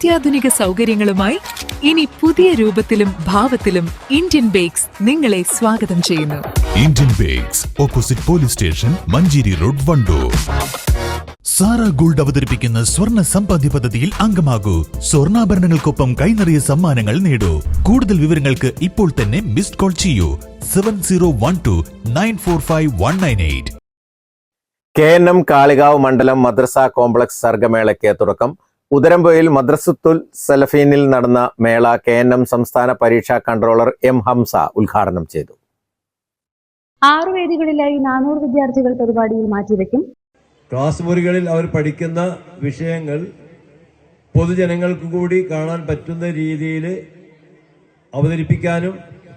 അത്യാധുനിക സൗകര്യങ്ങളുമായി ഇനി പുതിയ രൂപത്തിലും ഭാവത്തിലും ഇന്ത്യൻ ബേക്സ് നിങ്ങളെ സ്വാഗതം ചെയ്യുന്നു. Indian Bakes, opposite police station, Manjeri road, Wandoor. Sara gold അവതരിപ്പിക്കുന്ന സ്വർണ്ണ സമ്പാദ്യ പദ്ധതിയിൽ അംഗമാകൂ. സ്വർണ്ണാഭരണങ്ങൾക്കൊപ്പം കൈനിറിയ സമ്മാനങ്ങൾ നേടൂ. കൂടുതൽ വിവരങ്ങൾക്ക് ഇപ്പോൾ തന്നെ മിസ്ഡ് കോൾ ചെയ്യൂ 7012945198. KNM കാളികാവ് മണ്ഡലം മദ്രസ കോംപ്ലക്സ് സർഗമേളയ്ക്ക് തുടക്കം. ഉദരംപൊയിൽ മദ്രസത്തുൽ സലഫീനിൽ നടന്ന മേള KNM സംസ്ഥാന പരീക്ഷാ കൺട്രോളർ M. ഹംസ ഉദ്ഘാടനം ചെയ്തു. 6 വേദികളിലായി 400 വിദ്യാർത്ഥികൾ പരിപാടിയിൽ മാറ്റിവെക്കും. ക്ലാസ് മുറികളിൽ അവർ പഠിക്കുന്ന വിഷയങ്ങൾ പൊതുജനങ്ങൾക്ക് കൂടി കാണാൻ പറ്റുന്ന രീതിയിൽ അവതരിപ്പിക്കാനും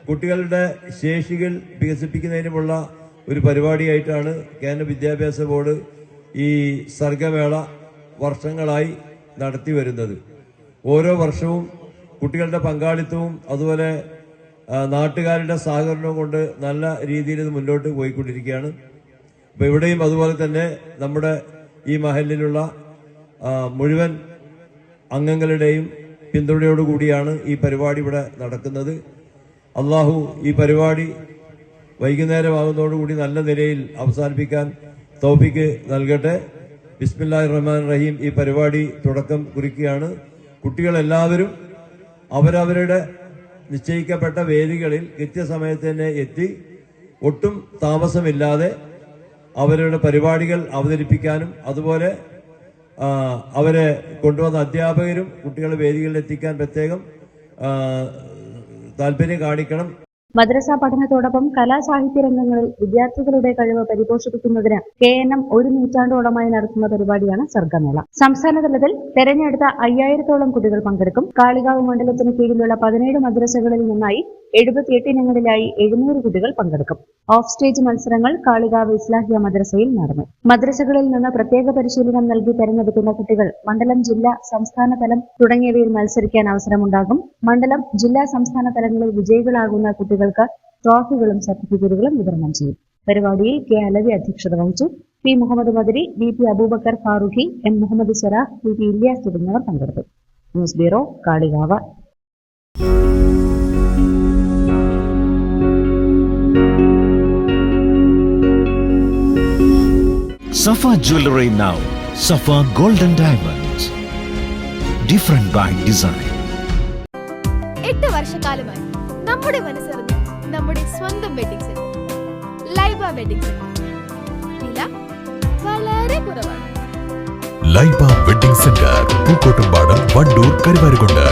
കുട്ടികളുടെ ശേഷികൾ വികസിപ്പിക്കുന്നതിനുമുള്ള ഒരു പരിപാടിയായിട്ടാണ് കേന്ദ്ര വിദ്യാഭ്യാസ ബോർഡ് ഈ സർഗമേള വർഷങ്ങളായി നടത്തി വരുന്നത്. ഓരോ വർഷവും കുട്ടികളുടെ പങ്കാളിത്തവും അതുപോലെ നാട്ടുകാരുടെ സഹകരണവും കൊണ്ട് നല്ല രീതിയിൽ ഇത് മുന്നോട്ട് പോയിക്കൊണ്ടിരിക്കുകയാണ്. അപ്പോൾ ഇവിടെയും അതുപോലെ തന്നെ നമ്മുടെ ഈ മഹലിലുള്ള മുഴുവൻ അംഗങ്ങളുടെയും പിന്തുണയോടുകൂടിയാണ് ഈ പരിപാടി ഇവിടെ നടക്കുന്നത്. അള്ളാഹു ഈ പരിപാടി വൈകുന്നേരമാകുന്നതോടുകൂടി നല്ല നിലയിൽ അവസാനിപ്പിക്കാൻ തൗഫീക്ക് നൽകട്ടെ. ബിസ്മില്ലാഹിർ റഹ്മാനിർ റഹീം. ഈ പരിപാടി തുടക്കം കുറിക്കുകയാണ്. കുട്ടികളെല്ലാവരും അവരവരുടെ നിശ്ചയിക്കപ്പെട്ട വേദികളിൽ കൃത്യസമയത്ത് തന്നെ എത്തി ഒട്ടും താമസമില്ലാതെ അവരുടെ പരിപാടികൾ അവതരിപ്പിക്കാനും അതുപോലെ അവരെ കൊണ്ടുവന്ന അധ്യാപകരും കുട്ടികളെ വേദികളിൽ എത്തിക്കാൻ പ്രത്യേകം താല്പര്യം കാണിക്കണം. മദ്രസ പഠനത്തോടൊപ്പം കലാസാഹിത്യ രംഗങ്ങളിൽ വിദ്യാർത്ഥികളുടെ കഴിവ് പരിപോഷിപ്പിക്കുന്നതിന് KNM 1 നൂറ്റാണ്ടോളമായി നടത്തുന്ന പരിപാടിയാണ് സർഗമേള. സംസ്ഥാന തലത്തിൽ തെരഞ്ഞെടുത്ത 5000-ഓളം കുട്ടികൾ പങ്കെടുക്കും. കാളികാവ് മണ്ഡലത്തിന് കീഴിലുള്ള 17 മദ്രസകളിൽ നിന്നായി 78 ഇനങ്ങളിലായി 700 കുട്ടികൾ പങ്കെടുക്കും. ഓഫ് സ്റ്റേജ് മത്സരങ്ങൾ കാളികാവ് ഇസ്ലാഹിയ മദ്രസയിൽ നടന്നു. മദ്രസകളിൽ നിന്ന് പ്രത്യേക പരിശീലനം നൽകി തെരഞ്ഞെടുക്കുന്ന കുട്ടികൾ മണ്ഡലം, ജില്ലാ, സംസ്ഥാന തലം തുടങ്ങിയവയിൽ മത്സരിക്കാൻ അവസരമുണ്ടാകും. മണ്ഡലം, ജില്ലാ, സംസ്ഥാന തലങ്ങളിൽ വിജയികളാകുന്ന കുട്ടികൾക്ക് ട്രോഫികളും സർട്ടിഫിക്കറ്റുകളും വിതരണം ചെയ്യും. പരിപാടിയിൽ K. അലവി അധ്യക്ഷത വഹിച്ചു. P. Muhammad മദരി, VP Abubakar Farooqui, M. Muhammad Salah, VP Ilyas തുടങ്ങിയവർ പങ്കെടുത്തു. News bureau, Kalikavu. Safa Jewelry now. Safa Golden Diamonds. Different by design. 8 വർഷക്കാലമായി നമ്മുടെ മനസ്സറിഞ്ഞ നമ്മുടെ സ്വന്തം wedding centre Laiba wedding centre. വില വളരെ കുറവാണ്. Laiba wedding centre, Pookkottumpadam, Wandoor, Karuvarakundu.